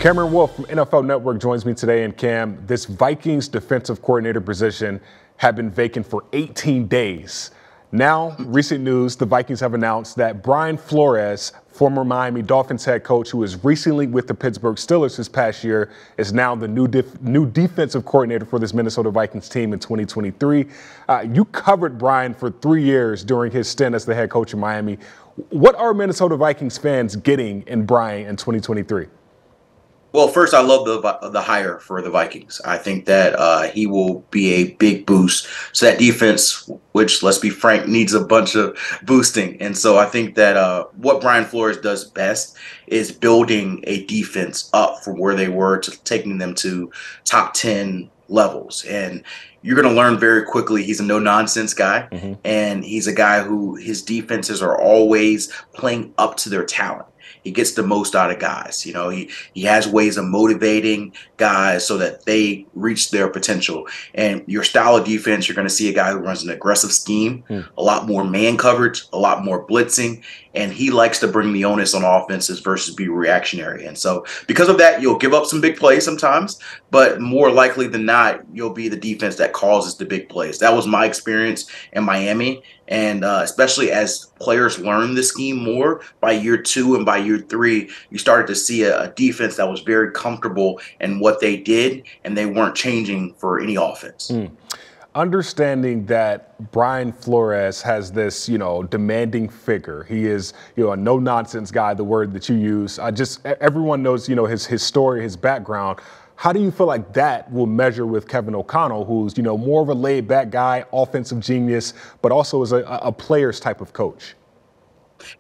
Cameron Wolfe from NFL Network joins me today. And Cam, this Vikings defensive coordinator position had been vacant for 18 days. Now, recent news, the Vikings have announced that Brian Flores, former Miami Dolphins head coach who was recently with the Pittsburgh Steelers this past year, is now the new defensive coordinator for this Minnesota Vikings team in 2023. You covered Brian for 3 years during his stint as the head coach in Miami. What are Minnesota Vikings fans getting in Brian in 2023? Well, first, I love the hire for the Vikings. I think that he will be a big boost. So that defense, which, let's be frank, needs a bunch of boosting. And so I think that what Brian Flores does best is building a defense up from where they were to taking them to top 10 levels. And you're going to learn very quickly he's a no-nonsense guy, and he's a guy who his defenses are always playing up to their talent. He gets the most out of guys. You know, he has ways of motivating guys so that they reach their potential. And your style of defense, you're going to see a guy who runs an aggressive scheme, a lot more man coverage, a lot more blitzing, and he likes to bring the onus on offenses versus be reactionary. And so because of that, you'll give up some big plays sometimes, but more likely than not, you'll be the defense that causes the big plays. That was my experience in Miami. And especially as players learn the scheme more by year 2 and by year 3, you started to see a defense that was very comfortable in what they did, and they weren't changing for any offense. Understanding that Brian Flores has this, demanding figure. He is, a no-nonsense guy, the word that you use. Everyone knows, his story, his background. How do you feel like that will measure with Kevin O'Connell, who's, more of a laid-back guy, offensive genius, but also is a player's type of coach?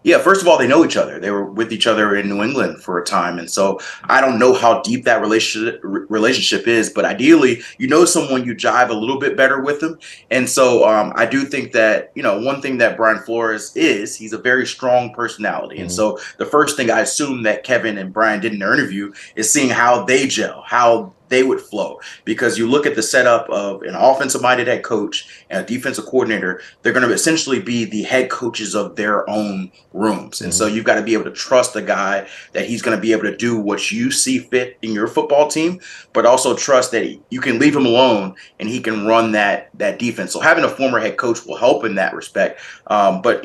Yeah, first of all, they know each other. They were with each other in New England for a time. And so I don't know how deep that relationship is, but ideally, someone, you jive a little bit better with them. And so I do think that, one thing that Brian Flores he's a very strong personality. And so the first thing I assume that Kevin and Brian did in their interview is seeing how they gel, how they would flow, because you look at the setup of an offensive-minded head coach and a defensive coordinator, they're going to essentially be the head coaches of their own rooms. And so you've got to be able to trust the guy that he's going to be able to do what you see fit in your football team, but also trust that you can leave him alone and he can run that defense. So having a former head coach will help in that respect. But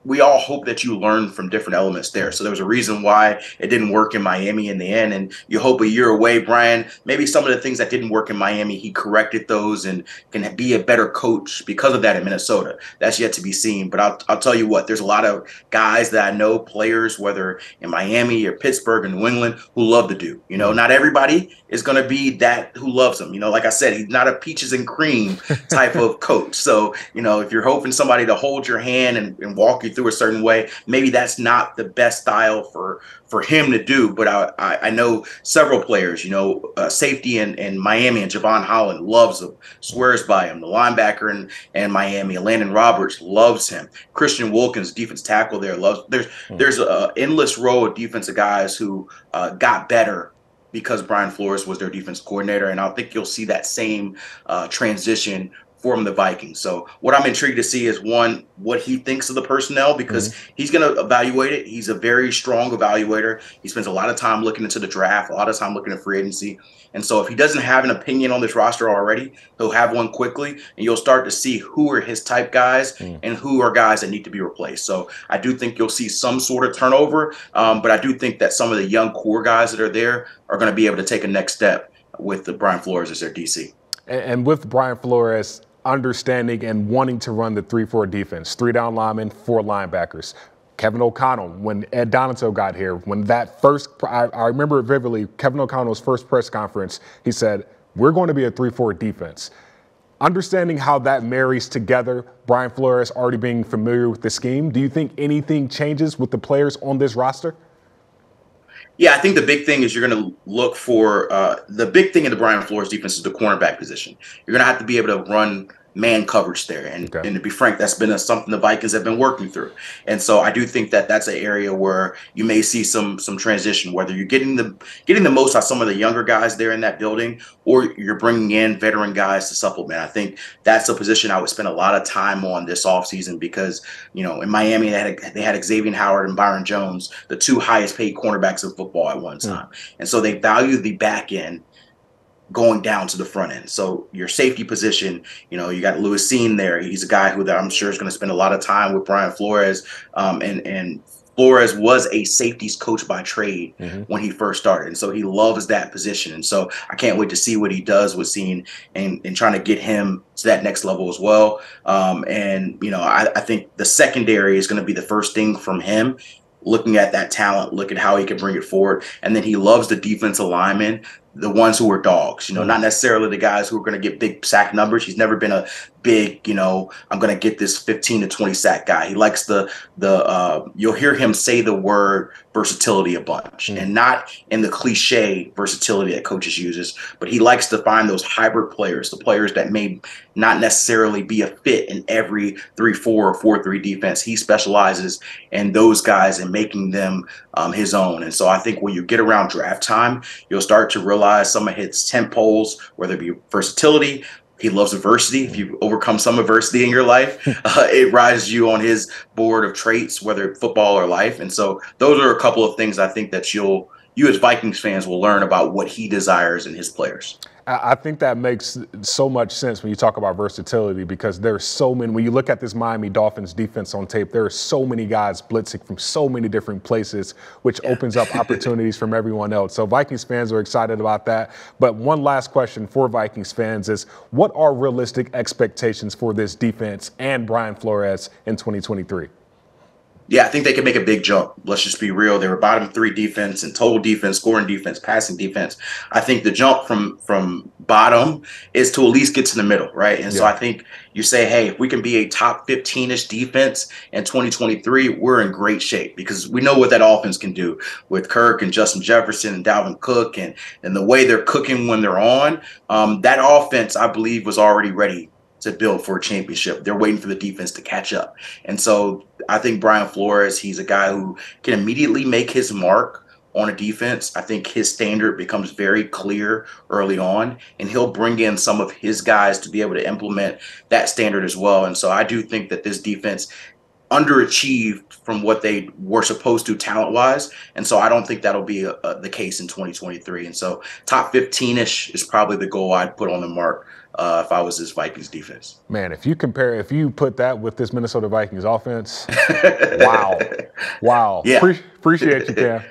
we all hope that you learn from different elements there. So there was a reason why it didn't work in Miami in the end. And you hope a year away, Brian, maybe some of the things that didn't work in Miami, he corrected those and can be a better coach because of that in Minnesota. That's yet to be seen. But I'll tell you what, there's a lot of guys that I know, players, whether in Miami or Pittsburgh or New England, who love to do. Not everybody is going to be that who loves him. Like I said, he's not a peaches and cream type of coach. So, if you're hoping somebody to hold your hand and walk you through a certain way, maybe that's not the best style for him to do. But I know several players, safety in Miami, and Javon Holland loves him, swears by him. The linebacker in Miami, Landon Roberts, loves him. Christian Wilkins, defense tackle there, loves. There's an endless row of defensive guys who got better because Brian Flores was their defense coordinator, and I think you'll see that same transition from the Vikings. So what I'm intrigued to see is, one, what he thinks of the personnel, because he's going to evaluate it. He's a very strong evaluator. He spends a lot of time looking into the draft, a lot of time looking at free agency. And so if he doesn't have an opinion on this roster already, he'll have one quickly, and you'll start to see who are his type guys and who are guys that need to be replaced. So I do think you'll see some sort of turnover, but I do think that some of the young core guys that are there are going to be able to take a next step with the Brian Flores as their DC. And with Brian Flores understanding and wanting to run the 3-4 defense, 3 down linemen, 4 linebackers. Kevin O'Connell, when Ed Donato got here, when that first, I remember it vividly, Kevin O'Connell's first press conference, he said, we're going to be a 3-4 defense. Understanding how that marries together, Brian Flores already being familiar with the scheme, do you think anything changes with the players on this roster? Yeah, I think the big thing is you're going to look for the big thing in the Brian Flores defense is the cornerback position. You're going to have to be able to run man coverage there. And to be frank, that's been something the Vikings have been working through. And so I do think that that's an area where you may see some transition, whether you're getting the most out of some of the younger guys there in that building, or you're bringing in veteran guys to supplement. I think that's a position I would spend a lot of time on this offseason because, in Miami, they had Xavier Howard and Byron Jones, the two highest paid cornerbacks in football at one time. And so they value the back end going down to the front end. So your safety position, you got Louis Sean there. He's a guy that I'm sure is going to spend a lot of time with Brian Flores. And Flores was a safeties coach by trade when he first started. And so he loves that position. And so I can't wait to see what he does with Sean and trying to get him to that next level as well. I think the secondary is going to be the first thing from him, looking at that talent, look at how he can bring it forward. And then he loves the defensive linemen, the ones who are dogs, not necessarily the guys who are going to get big sack numbers. He's never been a big, I'm going to get this 15 to 20 sack guy. He likes you'll hear him say the word versatility a bunch, and not in the cliche versatility that coaches uses, but he likes to find those hybrid players, the players that may not necessarily be a fit in every 3-4 or 4-3 defense. He specializes in those guys and making them his own. And so I think when you get around draft time, you'll start to realize some of his tent poles, whether it be versatility. He loves adversity. If you overcome some adversity in your life, it rises you on his board of traits, whether football or life. And so those are a couple of things I think that you as Vikings fans will learn about what he desires in his players. I think that makes so much sense when you talk about versatility, because there's so many, when you look at this Miami Dolphins defense on tape, there are so many guys blitzing from so many different places, which opens up opportunities from everyone else. So Vikings fans are excited about that. But one last question for Vikings fans is, what are realistic expectations for this defense and Brian Flores in 2023? Yeah, I think they can make a big jump. Let's just be real. They were bottom 3 defense in total defense, scoring defense, passing defense. I think the jump from bottom is to at least get to the middle, right? And so I think you say, hey, if we can be a top 15-ish defense in 2023, we're in great shape, because we know what that offense can do with Kirk and Justin Jefferson and Dalvin Cook and the way they're cooking when they're on. That offense, I believe, was already ready to build for a championship. They're waiting for the defense to catch up. And so I think Brian Flores, he's a guy who can immediately make his mark on a defense. I think his standard becomes very clear early on, and he'll bring in some of his guys to be able to implement that standard as well. And so I do think that this defense underachieved from what they were supposed to talent-wise, and so I don't think that'll be the case in 2023. And so top 15-ish is probably the goal I'd put on the mark if I was this Vikings defense. Man, if you put that with this Minnesota Vikings offense, wow. Yeah. Appreciate you, Cam.